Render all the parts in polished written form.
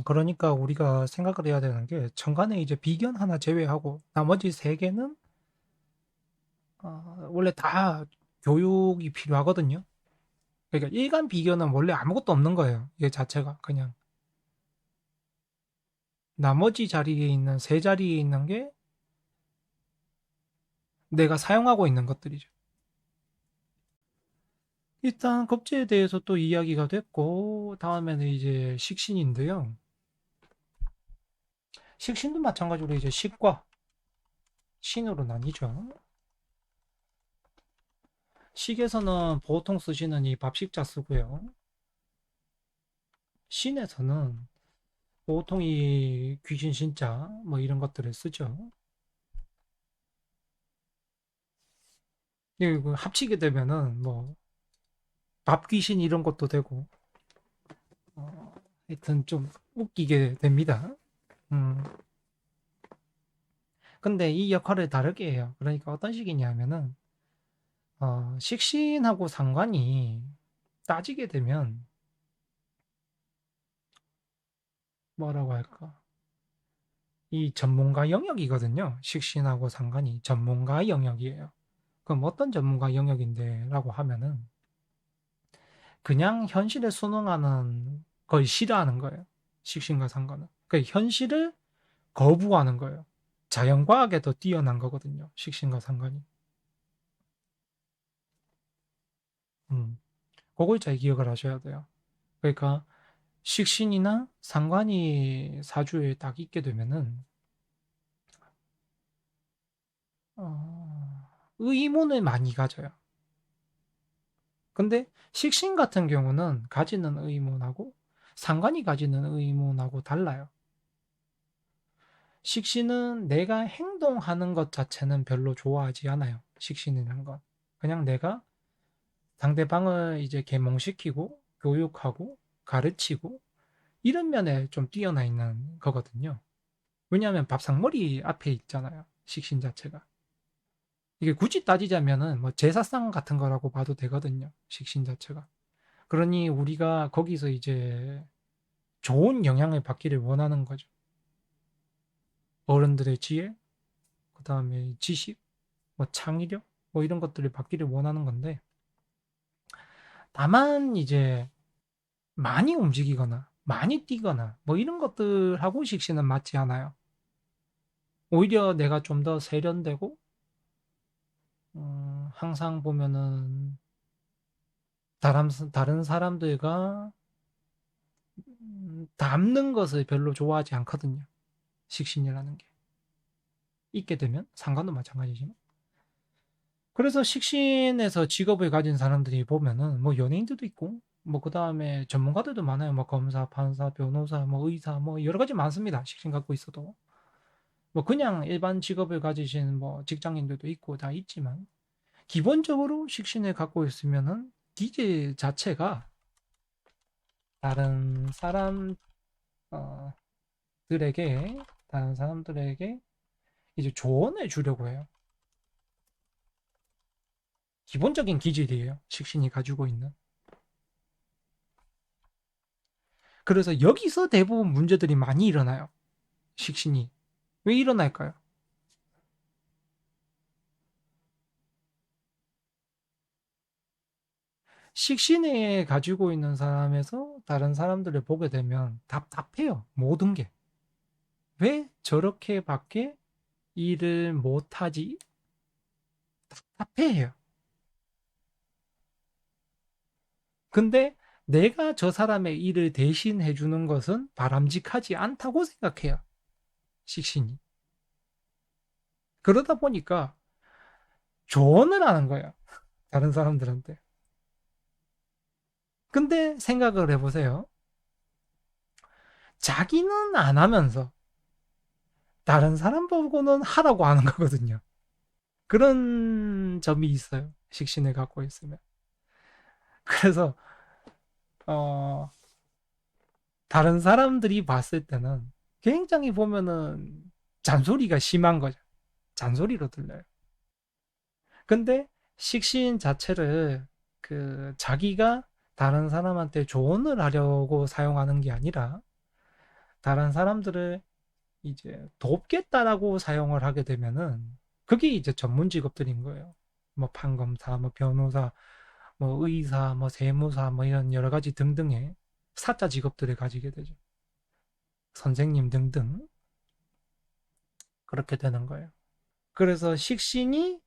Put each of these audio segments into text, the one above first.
그러니까 우리가 생각을 해야 되는 게 천간에 이제 비견 하나 제외하고 나머지 세 개는 원래 다 교육이 필요하거든요. 그러니까 일간 비견은 원래 아무것도 없는 거예요. 이게 자체가 그냥 나머지 자리에 있는 세 자리에 있는 게 내가 사용하고 있는 것들이죠. 일단 겁재에 대해서 또 이야기가 됐고 다음에는 이제 식신인데요. 식신도 마찬가지로 이제 식과 신으로 나뉘죠. 식에서는 보통 쓰시는 이 밥식자 쓰고요. 신에서는 보통 이 귀신 신자 뭐 이런 것들을 쓰죠. 이거 합치게 되면은 뭐 밥귀신 이런 것도 되고 하여튼 좀 웃기게 됩니다. 음. 근데 이 역할을 다르게 해요. 그러니까 어떤 식이냐면은 식신하고 상관이 따지게 되면 뭐라고 할까? 이 전문가 영역이거든요. 식신하고 상관이 전문가 영역이에요. 그럼 어떤 전문가 영역인데 라고 하면은 그냥 현실에 순응하는 걸 싫어하는 거예요. 식신과 상관은. 그 현실을 거부하는 거예요. 자연과학에 더 뛰어난 거거든요. 식신과 상관이. 음. 그걸 잘 기억을 하셔야 돼요. 그러니까 식신이나 상관이 사주에 딱 있게 되면은 의문을 많이 가져요. 근데 식신 같은 경우는 가지는 의문하고 상관이 가지는 의문하고 달라요. 식신은 내가 행동하는 것 자체는 별로 좋아하지 않아요. 식신이라는 건. 그냥 내가 상대방을 이제 계몽시키고 교육하고 가르치고 이런 면에 좀 뛰어나 있는 거거든요. 왜냐하면 밥상머리 앞에 있잖아요. 식신 자체가. 이게 굳이 따지자면은 뭐 제사상 같은 거라고 봐도 되거든요. 식신 자체가. 그러니 우리가 거기서 이제 좋은 영향을 받기를 원하는 거죠. 어른들의 지혜, 그 다음에 지식, 뭐 창의력, 뭐 이런 것들을 받기를 원하는 건데, 다만 이제 많이 움직이거나, 많이 뛰거나, 뭐 이런 것들하고 식신은 맞지 않아요. 오히려 내가 좀 더 세련되고, 항상 보면은 다른 사람들과 닮는 것을 별로 좋아하지 않거든요. 식신이라는 게. 있게 되면 상관도 마찬가지지만. 그래서 식신에서 직업을 가진 사람들이 보면은 뭐 연예인들도 있고 뭐 그다음에 전문가들도 많아요. 뭐 검사, 판사, 변호사, 뭐 의사 뭐 여러 가지 많습니다. 식신 갖고 있어도. 뭐 그냥 일반 직업을 가지신 뭐 직장인들도 있고 다 있지만 기본적으로 식신을 갖고 있으면은 기질 자체가 다른 사람 어, 들에게 다른 사람들에게 이제 조언을 주려고 해요. 기본적인 기질이에요. 식신이 가지고 있는. 그래서 여기서 대부분 문제들이 많이 일어나요. 식신이. 왜 일어날까요? 식신에 가지고 있는 사람에서 다른 사람들을 보게 되면 답답해요. 모든 게. 왜 저렇게밖에 일을 못하지? 답답해요. 근데 내가 저 사람의 일을 대신 해주는 것은 바람직하지 않다고 생각해요. 식신이. 그러다 보니까 조언을 하는 거예요. 다른 사람들한테. 근데 생각을 해보세요. 자기는 안 하면서 다른 사람 보고는 하라고 하는 거거든요. 그런 점이 있어요. 식신을 갖고 있으면. 그래서 어, 다른 사람들이 봤을 때는 굉장히 보면은 잔소리가 심한 거죠. 잔소리로 들려요. 근데 식신 자체를 자기가 다른 사람한테 조언을 하려고 사용하는 게 아니라 다른 사람들을 이제 돕겠다라고 사용을 하게 되면은 그게 이제 전문 직업들인 거예요. 뭐 판검사, 뭐 변호사, 뭐 의사, 뭐 세무사, 뭐 이런 여러 가지 등등의 사자 직업들을 가지게 되죠. 선생님 등등 그렇게 되는 거예요. 그래서 식신이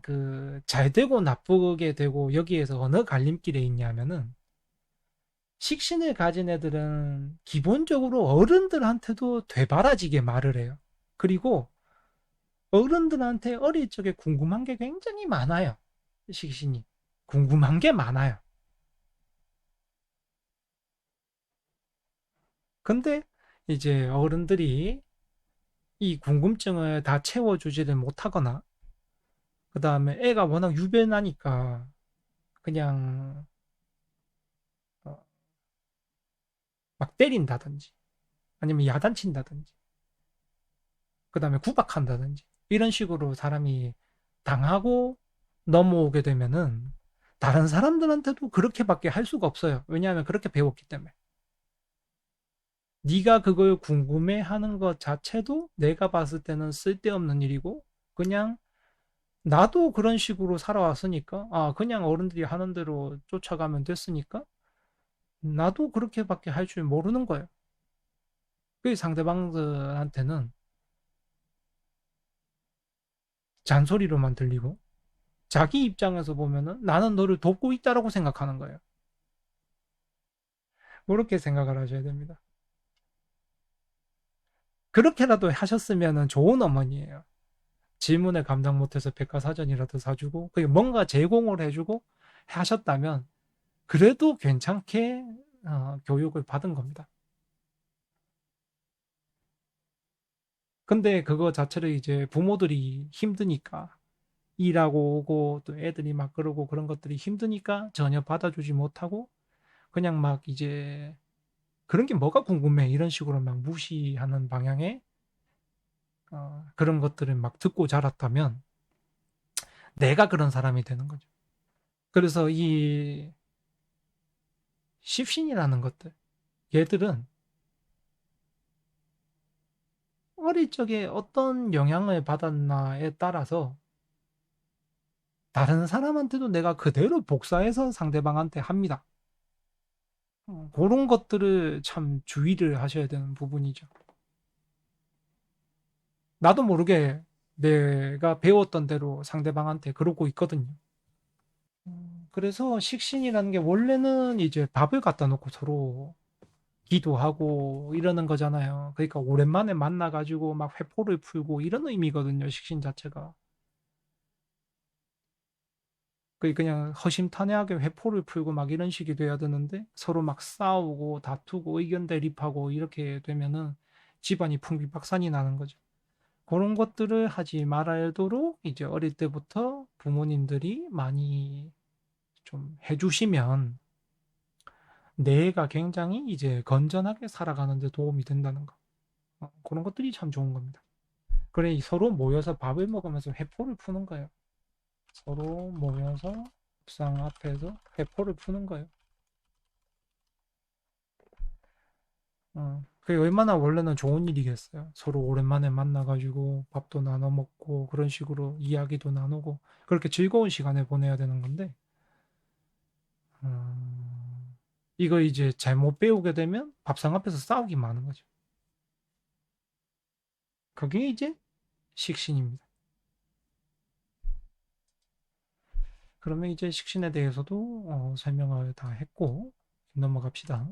그 잘 되고 나쁘게 되고 여기에서 어느 갈림길에 있냐면은 식신을 가진 애들은 기본적으로 어른들한테도 되바라지게 말을 해요. 그리고 어른들한테 어릴 적에 궁금한 게 굉장히 많아요. 식신이. 궁금한 게 많아요. 근데 이제 어른들이 이 궁금증을 다 채워주지를 못하거나, 그 다음에 애가 워낙 유별나니까 그냥 어, 막 때린다든지, 아니면 야단친다든지, 그 다음에 구박한다든지, 이런 식으로 사람이 당하고 넘어오게 되면은 다른 사람들한테도 그렇게밖에 할 수가 없어요. 왜냐하면 그렇게 배웠기 때문에. 네가 그걸 궁금해하는 것 자체도 내가 봤을 때는 쓸데없는 일이고, 그냥 나도 그런 식으로 살아왔으니까, 그냥 어른들이 하는 대로 쫓아가면 됐으니까 나도 그렇게밖에 할 줄 모르는 거예요. 그 상대방들한테는 잔소리로만 들리고, 자기 입장에서 보면은 나는 너를 돕고 있다라고 생각하는 거예요. 그렇게 생각을 하셔야 됩니다. 그렇게라도 하셨으면 좋은 어머니예요. 질문에 감당 못해서 백과사전이라도 사주고, 그게 뭔가 제공을 해주고 하셨다면 그래도 괜찮게 교육을 받은 겁니다. 근데 그거 자체를 이제 부모들이 힘드니까 일하고 오고 또 애들이 막 그러고 그런 것들이 힘드니까 전혀 받아주지 못하고 그냥 막 이제 그런 게 뭐가 궁금해 이런 식으로 막 무시하는 방향의 그런 것들을 막 듣고 자랐다면 내가 그런 사람이 되는 거죠. 그래서 이 십신이라는 것들 얘들은 어릴 적에 어떤 영향을 받았나에 따라서 다른 사람한테도 내가 그대로 복사해서 상대방한테 합니다. 그런 것들을 참 주의를 하셔야 되는 부분이죠. 나도 모르게 내가 배웠던 대로 상대방한테 그러고 있거든요. 그래서 식신이라는 게 원래는 이제 밥을 갖다 놓고 서로 기도하고 이러는 거잖아요. 그러니까 오랜만에 만나가지고 막 회포를 풀고 이런 의미거든요. 식신 자체가. 그냥 허심탄회하게 회포를 풀고 막 이런 식이 돼야 되는데 서로 막 싸우고 다투고 의견 대립하고 이렇게 되면은 집안이 풍비박산이 나는 거죠. 그런 것들을 하지 말아도록 이제 어릴 때부터 부모님들이 많이 좀 해주시면 뇌가 굉장히 이제 건전하게 살아가는 데 도움이 된다는 거. 그런 것들이 참 좋은 겁니다. 그래, 서로 모여서 밥을 먹으면서 회포를 푸는 거예요. 서로 모여서 밥상 앞에서 회포를 푸는 거예요. 그게 얼마나 원래는 좋은 일이겠어요. 서로 오랜만에 만나가지고 밥도 나눠 먹고 그런 식으로 이야기도 나누고 그렇게 즐거운 시간을 보내야 되는 건데, 이거 이제 잘못 배우게 되면 밥상 앞에서 싸우기 많은 거죠. 그게 이제 식신입니다. 그러면 이제 식신에 대해서도 설명을 다 했고 넘어갑시다.